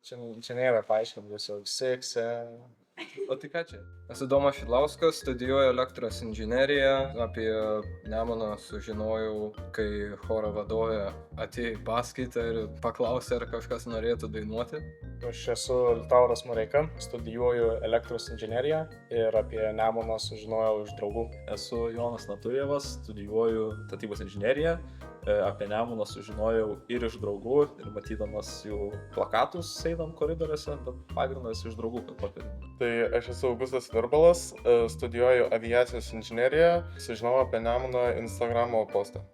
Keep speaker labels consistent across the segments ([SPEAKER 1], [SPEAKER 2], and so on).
[SPEAKER 1] Čia nėra paaiškinti, tiesiog seksė.
[SPEAKER 2] O tai ką čia? Esu Domas Šidlauskas, studijuoju elektros inžineriją. Apie Nemuną sužinojau, kai choro vadovė atėjo į paskaitą ir paklausė, ar kažkas norėtų dainuoti.
[SPEAKER 1] Aš esu Liutauras Mureika, studijuoju elektros inžineriją ir apie Nemuną sužinojau iš draugų.
[SPEAKER 3] Esu Jonas Natujevas, studijuoju statybos inžineriją. Apie Nemuną sužinojau ir iš draugų, ir matydamas jų plakatus einam koridoriuose, bet pagrindas iš draugų, kad patarimu.
[SPEAKER 4] Tai aš esu Augustas Virbalas, studijuoju aviacijos inžineriją, sužinojau apie Nemuną Instagramo postą.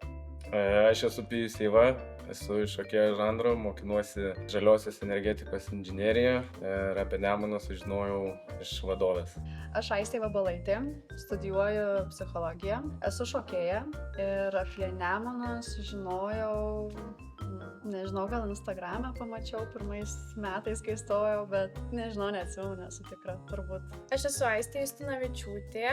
[SPEAKER 2] Aš esu Pijus Eiva, esu iš šokėjo žanro, mokinuosi žaliosios energetikos inžineriją ir apie Nemuną sužinojau iš vadovės.
[SPEAKER 5] Aš Aistė Vabalaitė, studijuoju psichologiją, esu šokėja ir apie Nemuną sužinojau, nežinau, gal Instagram'e pamačiau pirmais metais, kai stojau, bet nežinau, neatsimenu, nesu tikra, turbūt.
[SPEAKER 6] Aš esu Aistė Justinavičiūtė,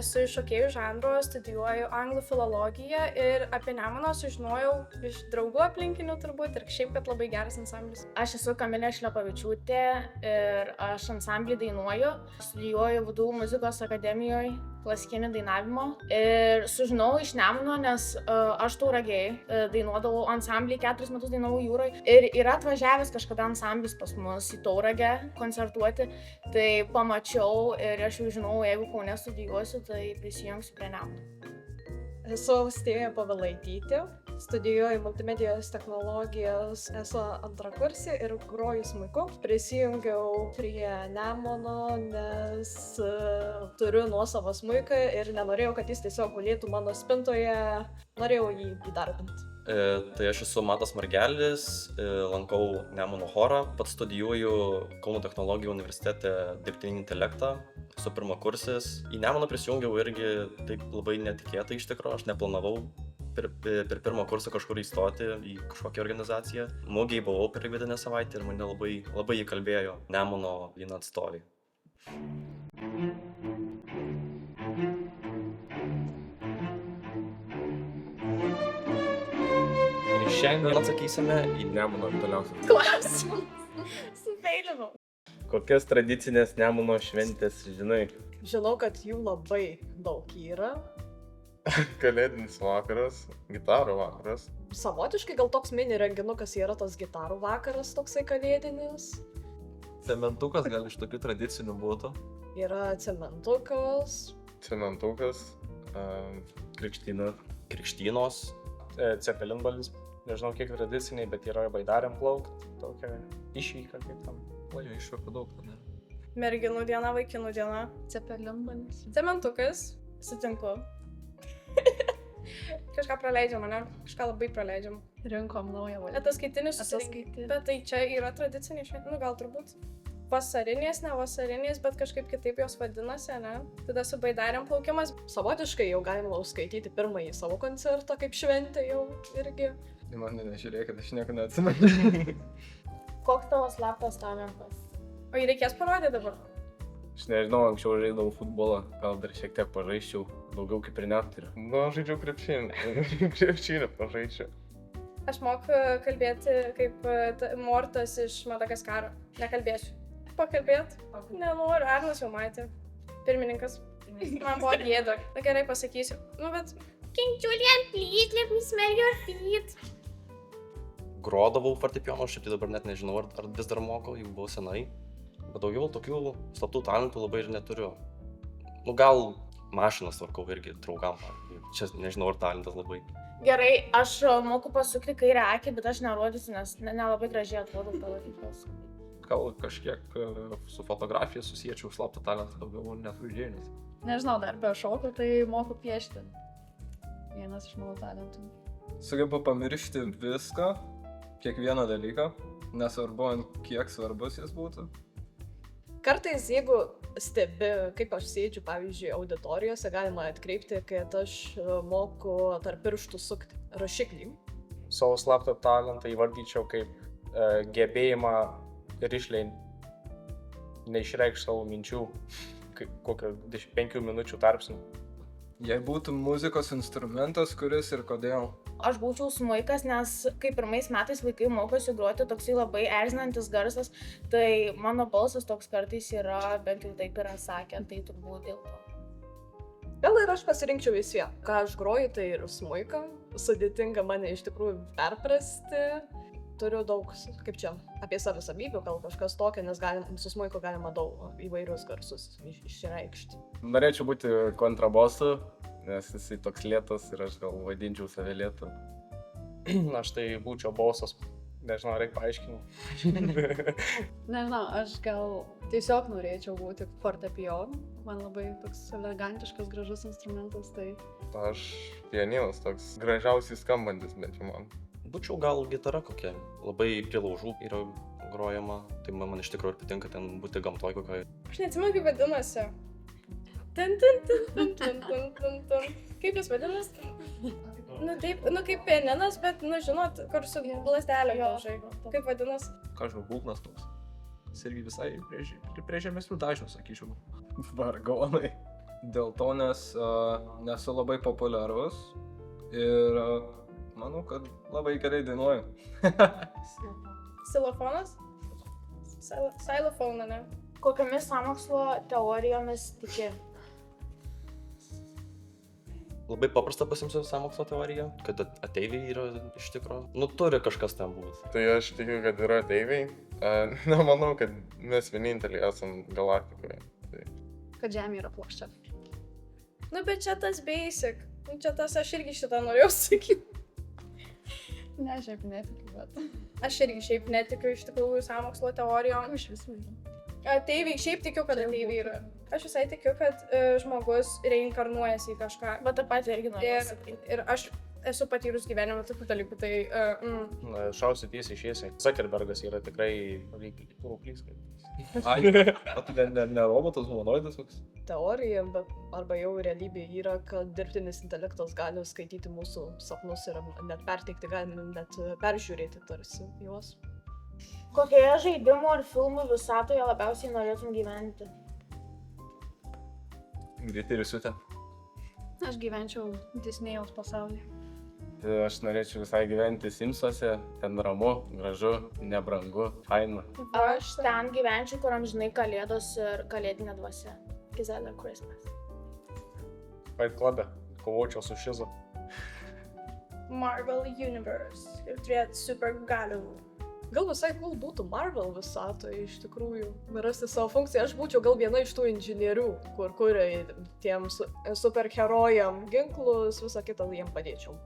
[SPEAKER 6] esu iš šokėjų žanro, studijuoju anglų filologiją ir apie Nemuną sužinojau iš draugų aplinkinių turbūt ir šiaip, kad labai geras ansamblis.
[SPEAKER 7] Aš esu Kamilė Šlepavičiūtė ir aš ansamblį dainuoju, studijuoju VDU muzikos akademijoje klasikinį dainavimo ir sužinau iš Nemuno, nes aš Tauragėj dainuodavau ansamblį, 4 metus dainavau jūroje ir yra atvažiavęs kažkada ansamblis pas mus į Tauragę koncertuoti, tai pamačiau ir aš jau žinau, jeigu Kaune studijuosiu, tai prisijungsiu prie Nemuno.
[SPEAKER 8] Esu Austėja Pavelaitytė, studijuoju multimedijos technologijas, esu antrakursė ir groju smuiku. Prisijungiau prie Nemuno, nes turiu nuosavą smuiką ir nenorėjau, kad jis tiesiog gulėtų mano spintoje, norėjau jį įdarbinti.
[SPEAKER 3] Tai aš esu Matas Margelis, lankau Nemuno chorą, pats studijuoju Kauno technologijų universitete dirbtinį intelektą, esu pirmakursis. Į Nemuną prisijungiau irgi taip labai netikėtai iš tikrųjų, aš neplanavau per pirmą kursą kažkur įstoti į kažkokią organizaciją. Mugėj buvau per vieną savaitę ir mane labai įkalbėjo Nemuno viena atstovė. Ir šiandien atsakysime į Nemuno aktualiausius
[SPEAKER 6] Klausimas. Sufeilinau.
[SPEAKER 2] Kokias tradicinės Nemuno šventės žinai?
[SPEAKER 8] Žinau, kad jų labai daug yra.
[SPEAKER 4] Kalėdinis vakaras, gitarų vakaras.
[SPEAKER 8] Savotiškai gal toks mini renginukas yra tas gitarų vakaras toksai kalėdinis.
[SPEAKER 3] Cementukas gal iš tokių tradicinių būtų.
[SPEAKER 8] Yra cementukas.
[SPEAKER 3] Krikštynos.
[SPEAKER 1] Cepelinbalis, nežinau kiek tradiciniai, bet yra baidarėm plaukt, tokia išvyka kaip tam.
[SPEAKER 3] Ojo, iššokų daug, ne?
[SPEAKER 6] Merginų diena, vaikinų diena.
[SPEAKER 5] Cepelinbalis.
[SPEAKER 6] Cementukas. Sutinku. Kažką praleidžiam, ne? Kažką labai praleidžiam.
[SPEAKER 5] Rinkom naują valdžią.
[SPEAKER 6] Ataskaitinis susirinkimas. Bet tai čia yra tradiciniai šventė, gal turbūt vasarinės, ne vasarinės, bet kažkaip kitaip jos vadinasi, ne? Tada su baidarėm plaukimas.
[SPEAKER 8] Savotiškai jau galima skaityti pirmąjį savo koncertą kaip šventę jau irgi.
[SPEAKER 2] Į mane nežiūrėkit, aš nieko neatsimenu.
[SPEAKER 7] Koks tavo slaptas talentas?
[SPEAKER 6] O jį reikės parodyti dabar.
[SPEAKER 2] Aš nežinau, anksčiau žaidavau futbolą, gal dar šiek tiek pažaisčiau, daugiau kaip ir neturiu.
[SPEAKER 4] Nu, žaidžiau krepšinį pažaidžiau.
[SPEAKER 6] Aš moku kalbėti kaip Mortas iš Madagaskaro. Nekalbėsiu. Pakalbėt? Nenoriu, Arnas jau matė. Pirmininkas. Man buvo gėda. Na gerai, pasakysiu. Nu, bet...
[SPEAKER 7] Can Julian please let me smell your feet?
[SPEAKER 3] Grodavau fortepijonu, šiaip tai dabar net nežinau, ar vis dar moku, jau buvau senai. Bet daugiau tokių slaptų talentų labai ir neturiu. Nu, gal mašinas tvarkau irgi draugam. Čia nežinau, ar talentas labai.
[SPEAKER 7] Gerai, aš moku pasukti kairę akį, bet aš nerodysiu, nes nelabai gražiai atrodo palaikyti.
[SPEAKER 3] Gal kažkiek su fotografija susiečiau slaptą talentą daugiau neturiu idėjų.
[SPEAKER 5] Nežinau, dar be šokų, tai moku piešti. Vienas iš mano talentų.
[SPEAKER 2] Sugebu pamiršti viską, kiekvieną dalyką, nesvarbu, kiek svarbus jis būtų.
[SPEAKER 8] Kartais, jeigu stebi, kaip aš sėdžiu, pavyzdžiui, auditorijose, galima atkreipti, kad aš moku tarp pirštų sukti rašiklį.
[SPEAKER 1] Savo slaptą talentą įvardyčiau kaip gebėjimą rišliai neišreikšti savo minčių kokio 5 minučių tarpsnių.
[SPEAKER 2] Jei būtų muzikos instrumentas, kuris ir kodėl?
[SPEAKER 7] aš būčiau smuikas, nes kai pirmais metais vaikai mokosi groti toksai labai erzinantis garsas, tai mano balsas toks kartais yra, bent jau taip yra sakę, tai turbūt dėl to.
[SPEAKER 8] Gal ir aš pasirinkčiau vis vien. Ką aš groju, tai ir smuiką. Sudėtinga mane iš tikrųjų perprasti. Turiu daug, kaip čia, apie savybių, gal kažkas tokio, nes su smuiku galima daug įvairius garsus išreikšti.
[SPEAKER 9] Norėčiau būti kontrabosu, nes jisai toks lėtas ir aš gal vadinčiau save lėtu.
[SPEAKER 1] Aš tai būčiau bosas, nežinau, reikia paaiškinti.
[SPEAKER 5] Nežinau, aš gal tiesiog norėčiau būti fortepijonu. Man labai toks elegantiškas, gražus instrumentas, tai...
[SPEAKER 4] Aš pianinas, toks gražiausiai skambantis, bent jau man.
[SPEAKER 3] Būčiau gal gitara kokia, labai prie laužų yra grojama, tai man iš tikrųjų ir patinka ten būti gamtoj kokioj.
[SPEAKER 6] Aš neatsimenu, kaip vadinasi. Kaip jis vadinasi? Nu taip, kaip pianinas, bet, žinot, kur su lastelė daužai. Kaip vadinasi?
[SPEAKER 10] Kažkaip būgnas toks. Jis irgi visai prie žemesnių dažnių, sakyčiau.
[SPEAKER 2] Vargonai. Dėl to, nes nesu labai populiarus ir manau, kad labai gerai dainuoju.
[SPEAKER 6] Silofonas? Silofoną, ne?
[SPEAKER 7] Kokiamis sąmokslo teorijomis tiki?
[SPEAKER 3] Labai paprasta pasimsiu sąmokslo teoriją, kad ateiviai yra iš tikro. Turi kažkas ten būti.
[SPEAKER 4] Tai aš tikiu, kad yra ateiviai. Nemanau, kad mes vieninteliai esam galaktikoje. Tai...
[SPEAKER 5] Kad Žemė yra plokščia.
[SPEAKER 6] Bet čia tas basic. Čia tas aš irgi šitą norėjau sakyti.
[SPEAKER 5] Ne, šiaip netikiu, bet...
[SPEAKER 6] Aš irgi šiaip netikiu iš tikrųjų sąmokslo teorijom.
[SPEAKER 5] Iš visų yra.
[SPEAKER 6] Ateiviai, šiaip tikiu, kad ateiviai yra. Aš visai tikiu, kad žmogus reinkarnuojasi į kažką.
[SPEAKER 7] Bet tą patį irgi norėjau sakyti.
[SPEAKER 6] Ir aš esu patyrus gyvenime tokių dalykų, tai...
[SPEAKER 1] Šausiu tiesiai šviesiai. Zuckerbergas yra tikrai rauklys.
[SPEAKER 10] Ai, o tu ne robotas, humanoidas koks?
[SPEAKER 8] Teorija, arba jau realybė yra, kad dirbtinis intelektas gali skaityti mūsų sapnus ir net perteikti, gali net peržiūrėti tarsi juos.
[SPEAKER 7] Kokioje žaidimų ar filmų visatoje labiausiai norėtum gyventi?
[SPEAKER 10] Greitai ir siutė.
[SPEAKER 5] Aš gyvenčiau Disnėjaus pasaulyje.
[SPEAKER 9] Aš norėčiau visai gyventi Simsuose, ten ramu, gražu, nebrangu, faina.
[SPEAKER 7] Aš ten gyvenčiau, kur amžinai kalėdos ir kalėdinė dvasia. Giselle Christmas.
[SPEAKER 1] Fight Club'e kovočiau su Šizu.
[SPEAKER 6] Marvel Universe. Ir turėt super galių.
[SPEAKER 8] Gal visai cool būtų Marvel visatoje iš tikrųjų rasti savo funkciją. Aš būčiau gal viena iš tų inžinierių, kur kuria tiem superherojam ginklus, visą kitą jiem padėčiau.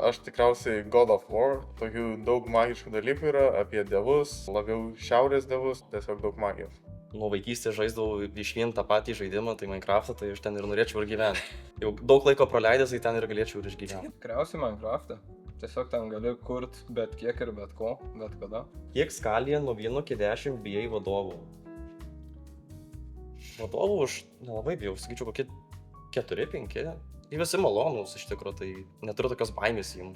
[SPEAKER 4] Aš tikriausiai God of War, tokių daug magiškų dalykų yra apie dievus, labiau šiaurės dievus, tiesiog daug magijos.
[SPEAKER 3] Nuo vaikystės žaisdavau iš vien tą patį žaidimą, tai Minecraft'ą, tai aš ten ir norėčiau ir gyventi. Jau daug laiko praleidęs, tai ten ir galėčiau ir išgyventi.
[SPEAKER 2] Tikriausiai Minecraft'ą. Tiesiog ten gali kurt bet kiek ir bet ko, bet kada.
[SPEAKER 3] Kiek skalėje nuo 1 iki 10 bijai vadovų? Vadovų aš nelabai bijau, sakyčiau kokie 4-5. Jie visi malonūs iš tikrųjų, tai neturiu tokios baimės jiem.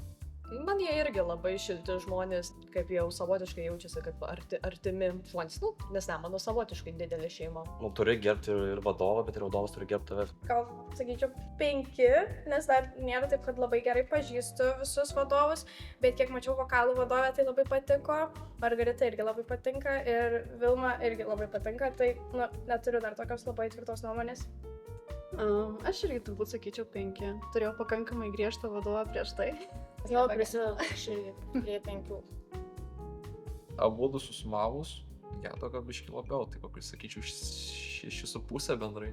[SPEAKER 8] Man jie irgi labai šilti žmonės, kaip jau savotiškai jaučiasi, kaip artimi žmonės. Nes ne, mano savotiškai didelė šeima.
[SPEAKER 3] Turi gerbti ir vadovą, bet ir vadovas turi gerbti tave.
[SPEAKER 6] Gal, sakyčiau, 5, nes dar nėra taip, kad labai gerai pažįstu visus vadovus, bet kiek mačiau vokalų vadovę, tai labai patiko. Margarita irgi labai patinka ir Vilma irgi labai patinka, tai neturiu dar tokios labai tvirtos nuomonės.
[SPEAKER 5] Aš irgi turbūt sakyčiau 5. Turėjau pakankamai griežtą vadovą prieš tai.
[SPEAKER 7] Jo, prisidedu aš irgi prie 5.
[SPEAKER 10] Abudu susumavus, tokio biškį labiau, tai kokį sakyčiau 6,5 bendrai.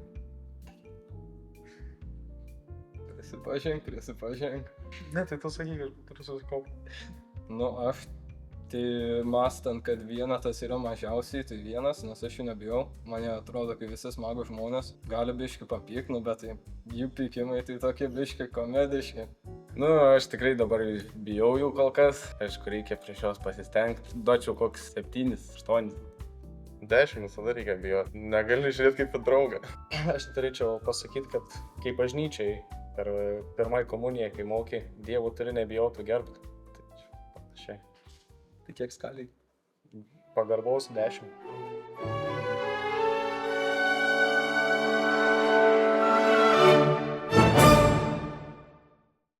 [SPEAKER 2] Prisipažink.
[SPEAKER 1] Ne, tai tu sakyk, aš turiu susikaupti.
[SPEAKER 2] Aš tai mąstant, kad vienetas yra mažiausiai, tai 1, nes aš jų nebijau. Man atrodo, kai visi smagų žmonės gali biškį papykti, bet tai jų pykimai tai tokie biškį komediški.
[SPEAKER 9] Aš tikrai dabar bijau jau kol kas. Aišku, reikia prieš juos pasistengti. Duočiau koks 7-8.
[SPEAKER 4] 10 visada reikia bijoti. Negali žiūrėti kaip į draugą.
[SPEAKER 1] Aš turėčiau pasakyti, kad kaip bažnyčiai per pirmąją komuniją, kai mokė, Dievo turi nebijoti gerbti. Tai panašiai.
[SPEAKER 10] Tai kiek skaliai?
[SPEAKER 1] Pagarbos 10.